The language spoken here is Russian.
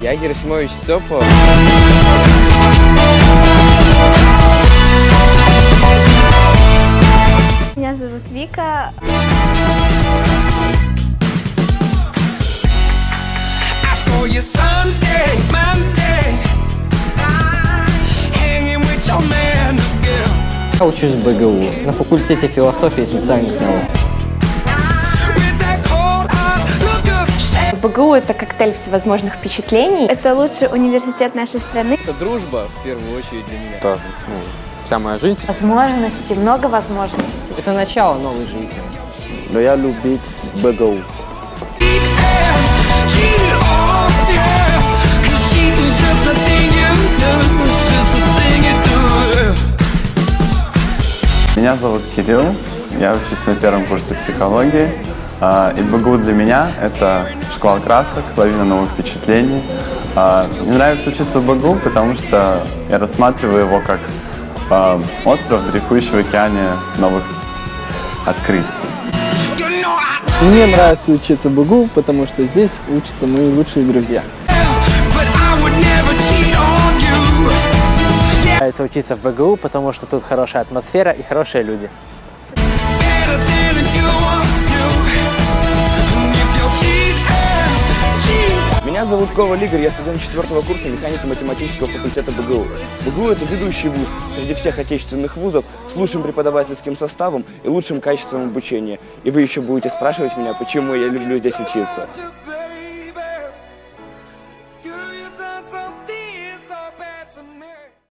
Я Герасимович Степа. Меня зовут Вика. Я учусь в БГУ на факультете философии и социальных наук. БГУ – это коктейль всевозможных впечатлений. Это лучший университет нашей страны. Это дружба, в первую очередь, для меня. Это вся моя жизнь. Возможности, много возможностей. Это начало новой жизни. Но я люблю БГУ. Меня зовут Кирилл, я учусь на первом курсе психологии. И БГУ для меня – это школа красок, лавина новых впечатлений. Мне нравится учиться в БГУ, потому что я рассматриваю его как остров, дрейфующий в океане новых открытий. Мне нравится учиться в БГУ, потому что здесь учатся мои лучшие друзья. Нравится учиться в БГУ, потому что тут хорошая атмосфера и хорошие люди. Меня зовут Коваль Игорь, я студент 4-го курса механико-математического факультета БГУ. БГУ – это ведущий вуз среди всех отечественных вузов с лучшим преподавательским составом и лучшим качеством обучения. И вы еще будете спрашивать меня, почему я люблю здесь учиться. Girl, you done something so bad to me.